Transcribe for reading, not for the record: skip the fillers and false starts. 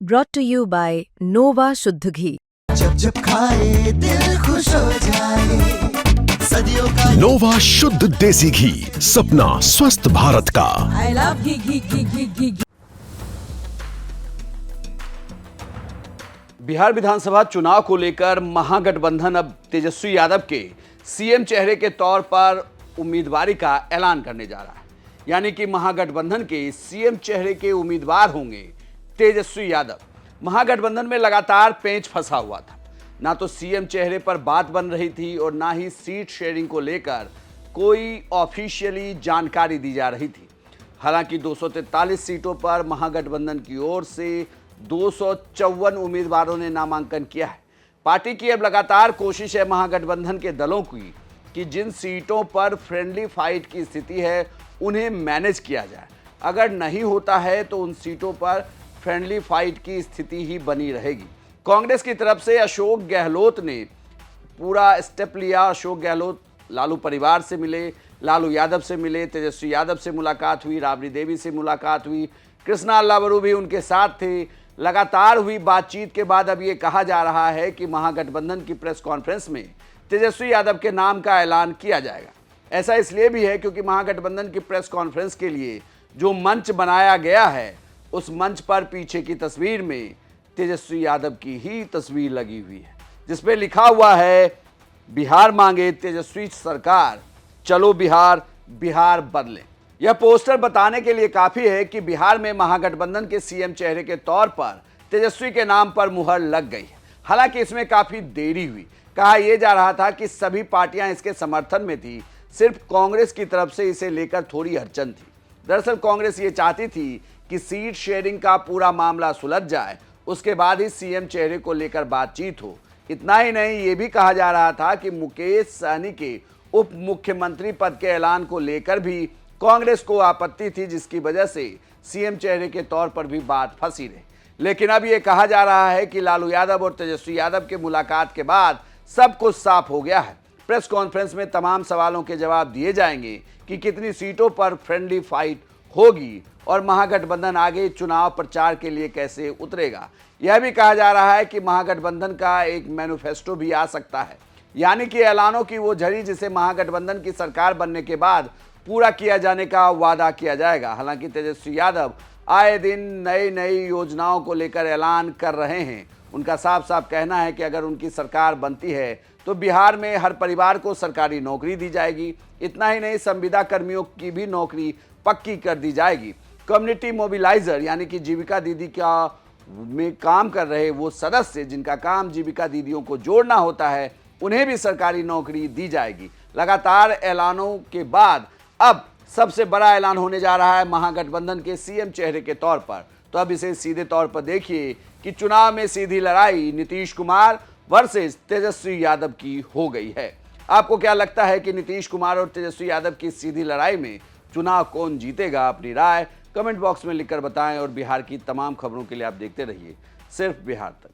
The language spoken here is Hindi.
brought to you by Nova शुद्ध घी। जब जब खाए दिल खुश हो जाए, सदियों का नोवा शुद्ध देसी घी, सपना स्वस्थ भारत का। I love घी घी घी घी घी घी। बिहार विधानसभा चुनाव को लेकर महागठबंधन अब तेजस्वी यादव के सीएम चेहरे के तौर पर उम्मीदवारी का ऐलान करने जा रहा है। यानी कि महागठबंधन के सीएम चेहरे के उम्मीदवार होंगे तेजस्वी यादव। महागठबंधन में लगातार पेंच फंसा हुआ था, ना तो सीएम चेहरे पर बात बन रही थी और ना ही सीट शेयरिंग को लेकर कोई ऑफिशियली जानकारी दी जा रही थी। हालांकि 243 सीटों पर महागठबंधन की ओर से 254 उम्मीदवारों ने नामांकन किया है। पार्टी की अब लगातार कोशिश है महागठबंधन के दलों की कि जिन सीटों पर फ्रेंडली फाइट की स्थिति है उन्हें मैनेज किया जाए। अगर नहीं होता है तो उन सीटों पर फ्रेंडली फाइट की स्थिति ही बनी रहेगी। कांग्रेस की तरफ से अशोक गहलोत ने पूरा स्टेप लिया। अशोक गहलोत लालू परिवार से मिले, लालू यादव से मिले, तेजस्वी यादव से मुलाकात हुई, राबड़ी देवी से मुलाकात हुई, कृष्णा अल्लावरू भी उनके साथ थे। लगातार हुई बातचीत के बाद अब ये कहा जा रहा है कि महागठबंधन की प्रेस कॉन्फ्रेंस में तेजस्वी यादव के नाम का ऐलान किया जाएगा। ऐसा इसलिए भी है क्योंकि महागठबंधन की प्रेस कॉन्फ्रेंस के लिए जो मंच बनाया गया है उस मंच पर पीछे की तस्वीर में तेजस्वी यादव की ही तस्वीर लगी हुई है, जिसपे लिखा हुआ है बिहार मांगे तेजस्वी सरकार, चलो बिहार, बिहार बदले। यह पोस्टर बताने के लिए काफी है कि बिहार में महागठबंधन के सीएम चेहरे के तौर पर तेजस्वी के नाम पर मुहर लग गई है। हालांकि इसमें काफी देरी हुई। कहा यह जा रहा था कि सभी पार्टियां इसके समर्थन में थी, सिर्फ कांग्रेस की तरफ से इसे लेकर थोड़ी अड़चन थी। दरअसल कांग्रेस ये चाहती थी कि सीट शेयरिंग का पूरा मामला सुलझ जाए, उसके बाद ही सीएम चेहरे को लेकर बातचीत हो। इतना ही नहीं, ये भी कहा जा रहा था कि मुकेश सहनी के उप मुख्यमंत्री पद के ऐलान को लेकर भी कांग्रेस को आपत्ति थी, जिसकी वजह से सीएम चेहरे के तौर पर भी बात फंसी रही। लेकिन अब यह कहा जा रहा है कि लालू यादव और तेजस्वी यादव के मुलाकात के बाद सब कुछ साफ हो गया है। प्रेस कॉन्फ्रेंस में तमाम सवालों के जवाब दिए जाएंगे कि कितनी सीटों पर फ्रेंडली फाइट होगी और महागठबंधन आगे चुनाव प्रचार के लिए कैसे उतरेगा। यह भी कहा जा रहा है कि महागठबंधन का एक मैनिफेस्टो भी आ सकता है, यानी कि ऐलानों की वो झड़ी जिसे महागठबंधन की सरकार बनने के बाद पूरा किया जाने का वादा किया जाएगा। हालांकि तेजस्वी यादव आए दिन नई नई योजनाओं को लेकर ऐलान कर रहे हैं। उनका साफ साफ कहना है कि अगर उनकी सरकार बनती है तो बिहार में हर परिवार को सरकारी नौकरी दी जाएगी। इतना ही नहीं, संविदा कर्मियों की भी नौकरी पक्की कर दी जाएगी। कम्युनिटी मोबिलाइजर यानी कि जीविका दीदी का में काम कर रहे वो सदस्य जिनका काम जीविका दीदियों को जोड़ना होता है, उन्हें भी सरकारी नौकरी दी जाएगी। लगातार ऐलानों के बाद अब सबसे बड़ा ऐलान होने जा रहा है महागठबंधन के सीएम चेहरे के तौर पर। तो अब इसे सीधे तौर पर देखिए कि चुनाव में सीधी लड़ाई नीतीश कुमार वर्सेस तेजस्वी यादव की हो गई है। आपको क्या लगता है कि नीतीश कुमार और तेजस्वी यादव की सीधी लड़ाई में चुनाव कौन जीतेगा? अपनी राय कमेंट बॉक्स में लिखकर बताएं और बिहार की तमाम खबरों के लिए आप देखते रहिए सिर्फ बिहार तक।